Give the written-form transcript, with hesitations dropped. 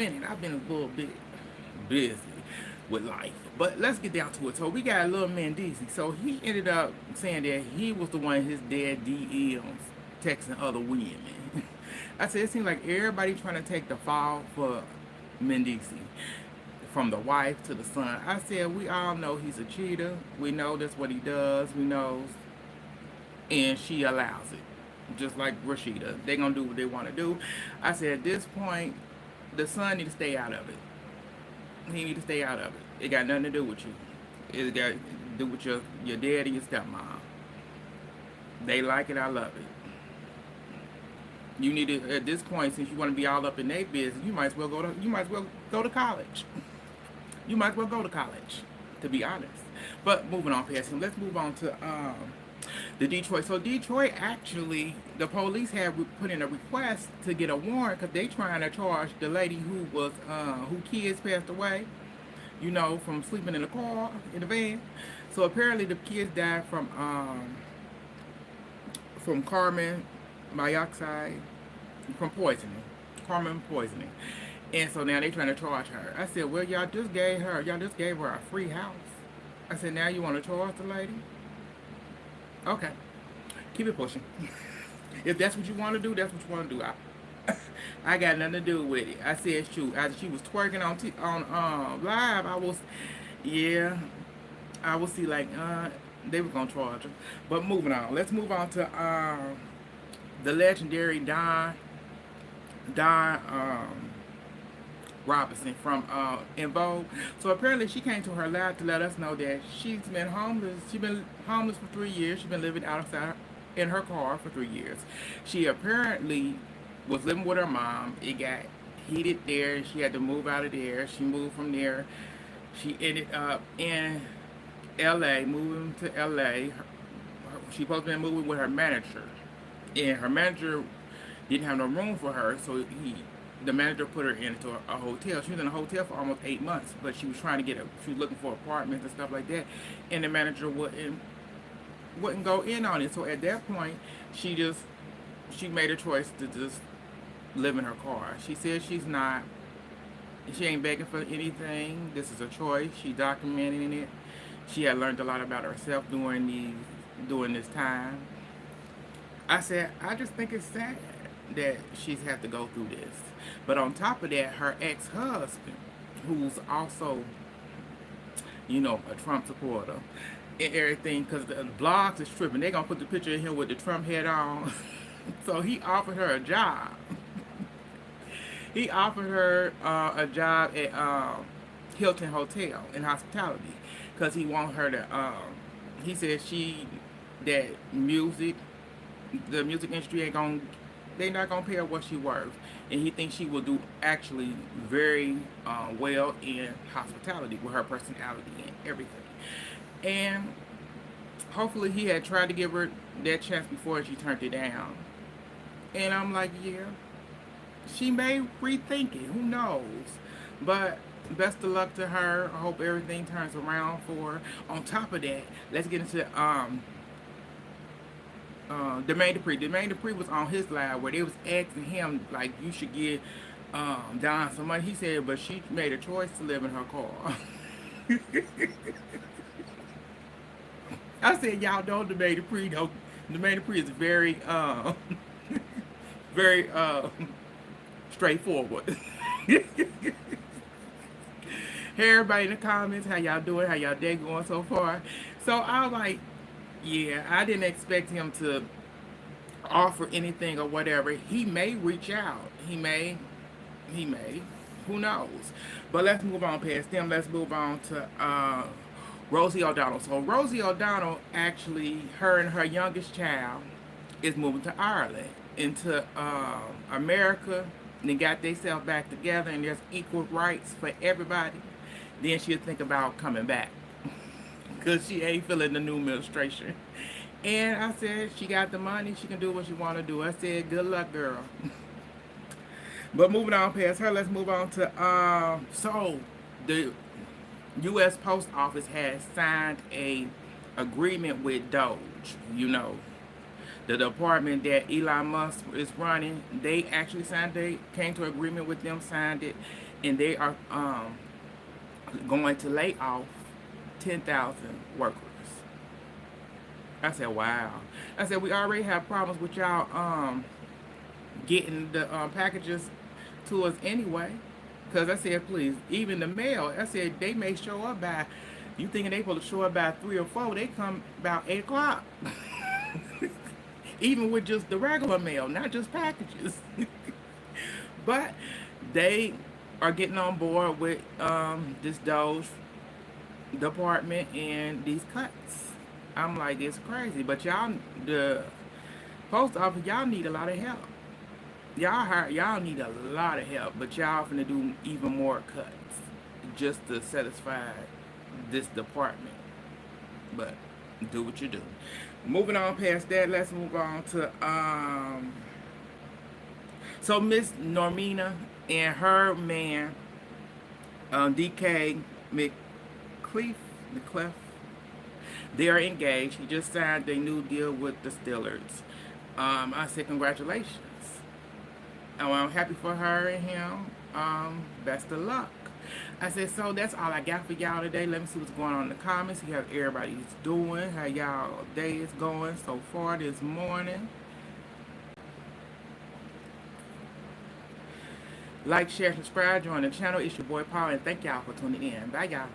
minute. I've been a little bit busy with life. But let's get down to it. So we got Lil mendercee. So he ended up saying that he was the one his dad DMs texting other women. I said it seems like everybody trying to take the fall for mendercee. From the wife to the son. I said we all know he's a cheater. We know that's what he does. We know, and she allows it. Just like Rashida. They're gonna do what they wanna do. I said at this point, the son need to stay out of it. He need to stay out of it. It got nothing to do with you. It got to do with your dad and your stepmom. They like it, I love it. You need to at this point, since you want to be all up in their business, you might as well go to college. You might as well go to college, to be honest. But moving on past him, let's move on to the Detroit. So Detroit, actually, the police have put in a request to get a warrant because they trying to charge the lady who kids passed away, from sleeping in the car in the van. So apparently the kids died from carbon monoxide, from poisoning, carbon poisoning. And so now they trying to charge her. I said, well, y'all just gave her a free house. I said, now you want to charge the lady? Okay, keep it pushing. If that's what you want to do, that's what you want to do. I got nothing to do with it. I said, shoot, after she was twerking on live, I will see like they were gonna charge her. But moving on, let's move on to the legendary Dawn Robinson from In Vogue. So apparently she came to her lab to let us know that she's been homeless. She's been homeless for 3 years. She's been living outside in her car for 3 years. She apparently was living with her mom. It got heated there. She had to move out of there. She moved from there. She ended up in LA, moving to LA. She supposed to be moving with her manager. And her manager didn't have no room for her, so the manager put her into a hotel. She was in a hotel for almost 8 months, but she was trying to she was looking for apartments and stuff like that, and the manager wouldn't go in on it. So at that point, she made a choice to just live in her car. She said she ain't begging for anything. This is a choice. She documenting it. She had learned a lot about herself during this time. I said, I just think it's sad that she's had to go through this. But on top of that, her ex-husband, who's also, a Trump supporter and everything, because the blogs is tripping. They're going to put the picture of him with the Trump head on. So he offered her a job. He offered her a job at Hilton Hotel in hospitality because he want her to, he said the music industry they're not gonna pay her what she worth, and he thinks she will do actually very well in hospitality with her personality and everything. And hopefully he had tried to give her that chance before she turned it down. And I'm like, yeah, she may rethink it. Who knows? But best of luck to her. I hope everything turns around for her. On top of that, let's get into Jermaine Dupri. Jermaine Dupri was on his live where they was asking him like, you should give Dawn some money. He said, but she made a choice to live in her car. I said, y'all know Jermaine Dupri though. Jermaine Dupri is very very straightforward. Hey everybody in the comments, how y'all doing? How y'all day going so far? So I was like, yeah, I didn't expect him to offer anything or whatever. He may reach out. He may. Who knows? But let's move on past them. Let's move on to Rosie O'Donnell. So Rosie O'Donnell, actually, her and her youngest child is moving to Ireland, into America. And they got themselves back together and there's equal rights for everybody. Then she'll think about coming back. Because she ain't feeling the new administration. And I said, she got the money. She can do what she want to do. I said, good luck, girl. But moving on past her, let's move on to, so the U.S. Post Office has signed a agreement with Doge, The department that Elon Musk is running, they actually signed. They came to agreement with them, signed it, and they are going to lay off 10,000 workers. I said, wow. I said, we already have problems with y'all getting the packages to us anyway. Because I said, please, even the mail, I said, they may show up by, you thinking they supposed to show up by 3 or 4, they come about 8 o'clock. Even with just the regular mail, not just packages. But they are getting on board with this Doge department and these cuts. I'm like, it's crazy. But y'all, the post office, y'all need a lot of help. Y'all need a lot of help, but y'all finna do even more cuts just to satisfy this department. But do what you do. Moving on past that, let's move on to so Miss Normani and her man DK McClef, they are engaged. He just signed a new deal with the Steelers. I said congratulations. I'm happy for her and him. Best of luck. I said, so that's all I got for y'all today. Let me see what's going on in the comments. See how everybody's doing, how y'all day is going so far this morning. Like, share, subscribe, join the channel. It's your boy Paul, and thank y'all for tuning in. Bye, y'all.